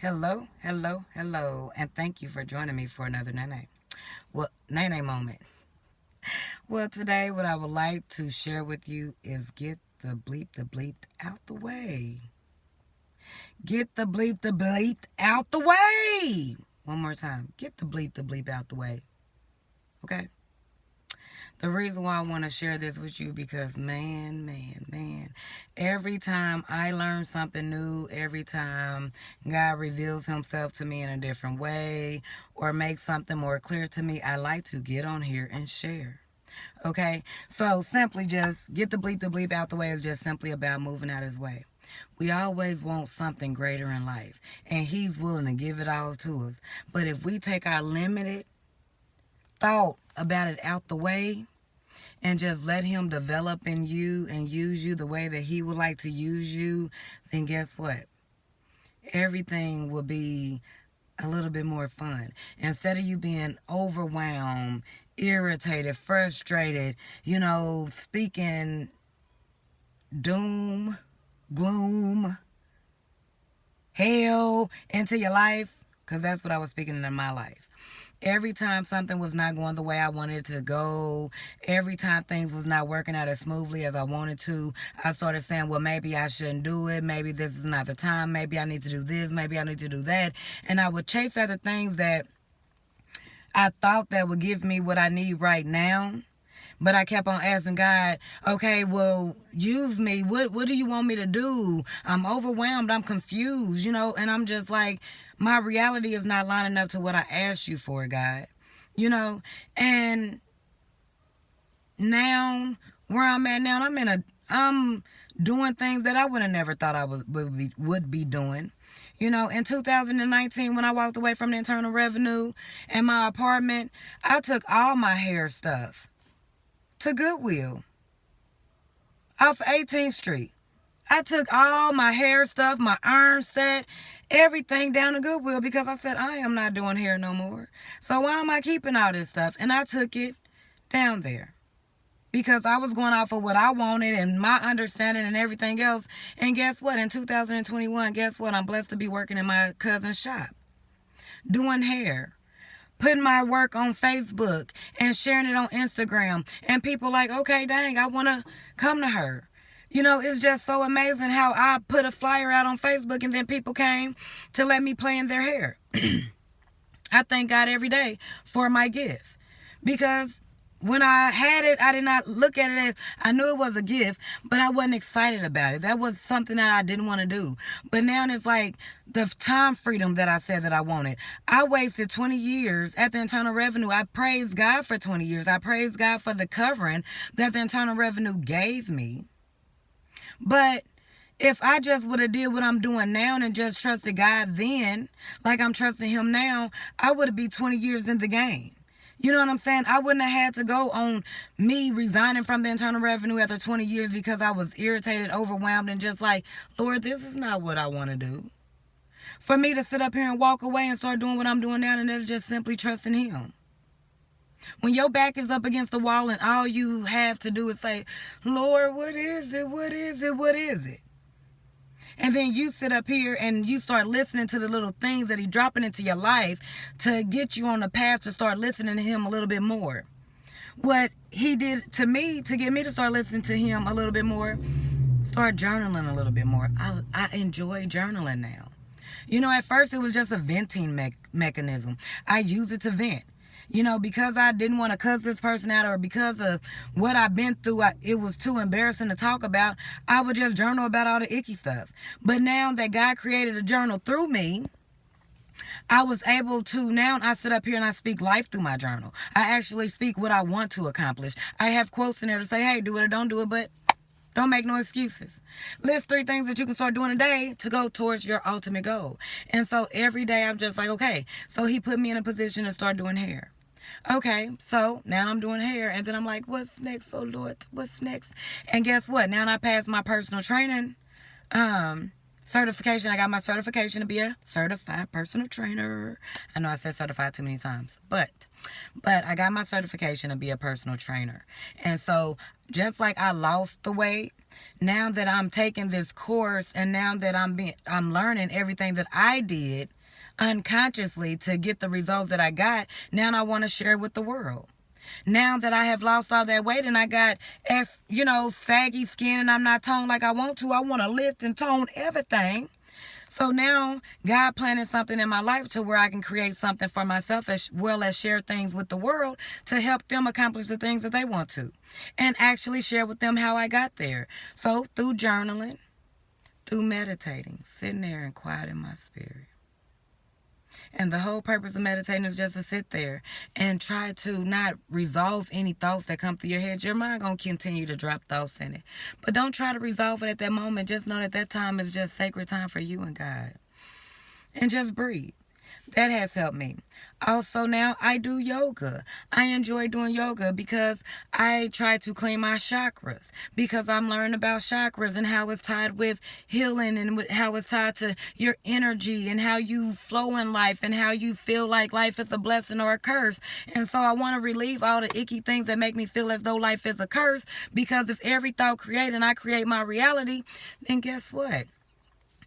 Hello, hello, hello, and thank you for joining me for another Nene. Well, Nene moment. Well, today what I would like to share with you is get the bleeped out the way. Get the bleeped out the way. One more time. Get the bleep out the way. Okay? The reason why I want to share this with you because man, every time I learn something new, every time God reveals himself to me in a different way or makes something more clear to me, I like to get on here and share. Okay? So simply just get the bleep out the way is just simply about moving out his way. We always want something greater in life, and he's willing to give it all to us. But if we take our limited thought about it out the way, and just let him develop in you and use you the way that he would like to use you, then guess what? Everything will be a little bit more fun. Instead of you being overwhelmed, irritated, frustrated, speaking doom, gloom, hell into your life, because that's what I was speaking in my life. Every time something was not going the way I wanted it to go, every time things was not working out as smoothly as I wanted to, I started saying, well, maybe I shouldn't do it. Maybe this is not the time. Maybe I need to do this. Maybe I need to do that. And I would chase after things that I thought that would give me what I need right now. But I kept on asking God, okay, well, use me. What do you want me to do? I'm overwhelmed. I'm confused, and I'm just like, my reality is not lining up to what I asked you for, God. And now where I'm at now, I'm doing things that I would have never thought I would be doing. In 2019, when I walked away from the Internal Revenue and my apartment, I took all my hair stuff to Goodwill off 18th Street. I took all my hair stuff, my iron set, everything down to Goodwill because I said, I am not doing hair no more. So why am I keeping all this stuff? And I took it down there because I was going off of what I wanted and my understanding and everything else. And guess what? In 2021, guess what? I'm blessed to be working in my cousin's shop, doing hair, putting my work on Facebook and sharing it on Instagram. And people like, okay, dang, I want to come to her. It's just so amazing how I put a flyer out on Facebook and then people came to let me play in their hair. I thank God every day for my gift because when I had it, I did not look at it as, I knew it was a gift, but I wasn't excited about it. That was something that I didn't want to do. But now it's like the time freedom that I said that I wanted. I wasted 20 years at the Internal Revenue. I praise God for 20 years. I praise God for the covering that the Internal Revenue gave me. But if I just would have did what I'm doing now and just trusted God then, like I'm trusting him now, I would have been 20 years in the game. You know what I'm saying? I wouldn't have had to go on me resigning from the Internal Revenue after 20 years because I was irritated, overwhelmed, and just like, Lord, this is not what I want to do. For me to sit up here and walk away and start doing what I'm doing now, and that's just simply trusting him. When your back is up against the wall and all you have to do is say, Lord, what is it? What is it? What is it? And then you sit up here and you start listening to the little things that he's dropping into your life to get you on the path to start listening to him a little bit more. What he did to me to get me to start listening to him a little bit more, start journaling a little bit more. I enjoy journaling now. At first it was just a venting mechanism. I use it to vent. Because I didn't want to cuss this person out or because of what I've been through, it was too embarrassing to talk about. I would just journal about all the icky stuff. But now that God created a journal through me, I was able to, now I sit up here and I speak life through my journal. I actually speak what I want to accomplish. I have quotes in there to say, hey, do it or don't do it, but don't make no excuses. List 3 things that you can start doing today to go towards your ultimate goal. And so every day I'm just like, okay, so he put me in a position to start doing hair. Okay, so now I'm doing hair, and then I'm like, what's next, oh Lord, what's next? And guess what? Now I passed my personal training certification. I got my certification to be a certified personal trainer. I know I said certified too many times, but I got my certification to be a personal trainer. And so just like I lost the weight, Now that I'm taking this course and now that I'm learning everything that I did unconsciously to get the results that I got, now I want to share with the world. Now that I have lost all that weight and I got, saggy skin and I'm not toned like I want to, I want to lift and tone everything. So now God planted something in my life to where I can create something for myself as well as share things with the world to help them accomplish the things that they want to. And actually share with them how I got there. So through journaling, through meditating, sitting there and quieting my spirit. And the whole purpose of meditating is just to sit there and try to not resolve any thoughts that come through your head. Your mind going to continue to drop thoughts in it. But don't try to resolve it at that moment. Just know that time is just sacred time for you and God. And just breathe. That has helped me. Also now I do yoga. I enjoy doing yoga because I try to clean my chakras. Because I'm learning about chakras and how it's tied with healing and how it's tied to your energy and how you flow in life and how you feel like life is a blessing or a curse. And so I want to relieve all the icky things that make me feel as though life is a curse. Because if every thought created and I create my reality, then guess what?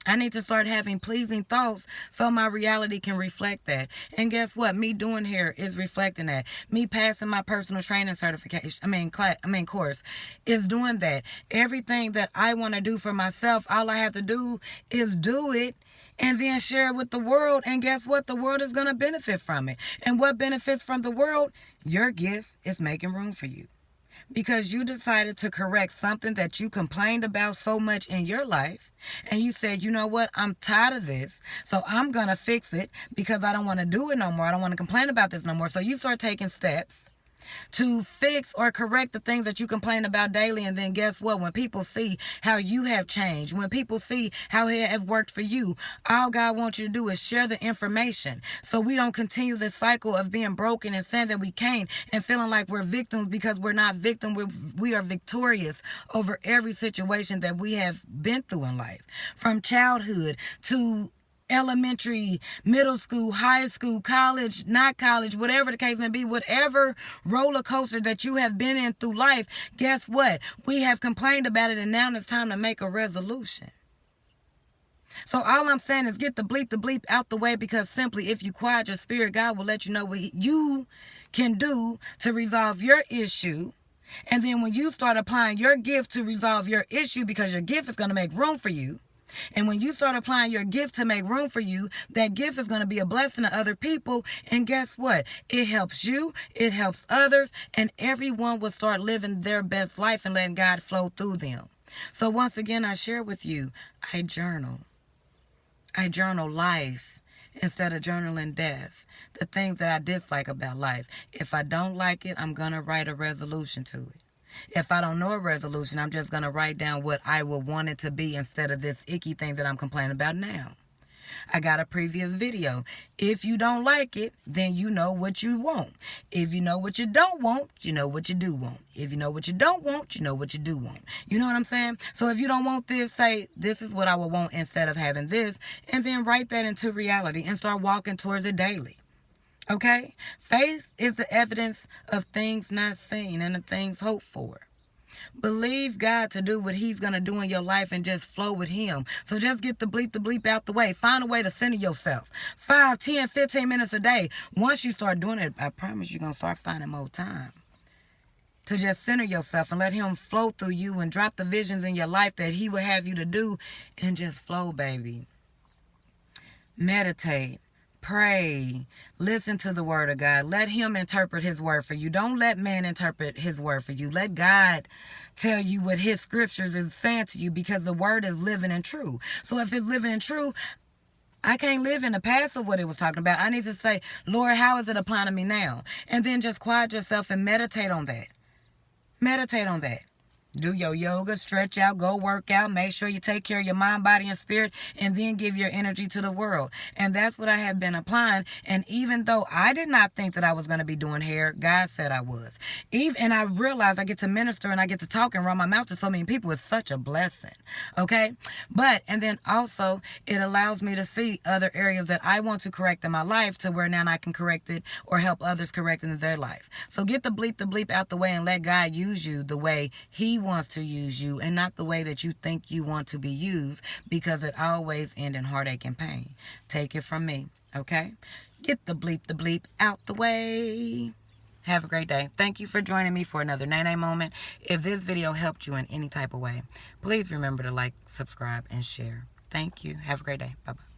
I need to start having pleasing thoughts so my reality can reflect that. And guess what? Me doing hair is reflecting that. Me passing my personal training course is doing that. Everything that I want to do for myself, all I have to do is do it and then share it with the world. And guess what? The world is going to benefit from it. And what benefits from the world? Your gift is making room for you. Because you decided to correct something that you complained about so much in your life. And you said, you know what? I'm tired of this. So I'm going to fix it because I don't want to do it no more. I don't want to complain about this no more. So you start taking steps to fix or correct the things that you complain about daily. And then guess what? When people see how you have changed, when people see how it has worked for you, all God wants you to do is share the information so we don't continue this cycle of being broken and saying that we can't and feeling like we're victims because we're not victims. We are victorious over every situation that we have been through in life, from childhood to elementary, middle school, high school, college, not college, whatever the case may be, whatever roller coaster that you have been in through life, guess what? We have complained about it and now it's time to make a resolution. So all I'm saying is get the bleep out the way, because simply if you quiet your spirit, God will let you know what you can do to resolve your issue. And then when you start applying your gift to resolve your issue, because your gift is going to make room for you, and when you start applying your gift to make room for you, that gift is going to be a blessing to other people. And guess what? It helps you. It helps others. And everyone will start living their best life and letting God flow through them. So once again, I share with you, I journal. I journal life instead of journaling death. The things that I dislike about life. If I don't like it, I'm going to write a resolution to it. If I don't know a resolution, I'm just going to write down what I would want it to be instead of this icky thing that I'm complaining about now. I got a previous video. If you don't like it, then you know what you want. If you know what you don't want, you know what you do want. If you know what you don't want, you know what you do want. You know what I'm saying? So if you don't want this, say, this is what I would want instead of having this. And then write that into reality and start walking towards it daily. Okay? Faith is the evidence of things not seen and the things hoped for. Believe God to do what he's going to do in your life and just flow with him. So just get the bleep out the way. Find a way to center yourself. 5, 10, 15 minutes a day. Once you start doing it, I promise you're going to start finding more time to just center yourself and let him flow through you and drop the visions in your life that he will have you to do, and just flow, baby. Meditate. Pray. Listen to the word of God. Let him interpret his word for you. Don't let man interpret his word for you. Let God tell you what his scriptures is saying to you, because the word is living and true. So if it's living and true, I can't live in the past of what it was talking about. I need to say, Lord, how is it applying to me now? And then just quiet yourself and meditate on that. Meditate on that. Do your yoga, stretch out, go work out. Make sure you take care of your mind, body, and spirit, and then give your energy to the world. And that's what I have been applying. And even though I did not think that I was going to be doing hair, God said I was. And I realized I get to minister and I get to talk and run my mouth to so many people. It's such a blessing. Okay? And then also, it allows me to see other areas that I want to correct in my life, to where now I can correct it or help others correct it in their life. So get the bleep out the way and let God use you the way he wants to use you and not the way that you think you want to be used, because it always ends in heartache and pain. Take it from me, okay? Get the bleep out the way. Have a great day. Thank you for joining me for another Nene moment. If this video helped you in any type of way, please remember to like, subscribe, and share. Thank you. Have a great day. Bye-bye.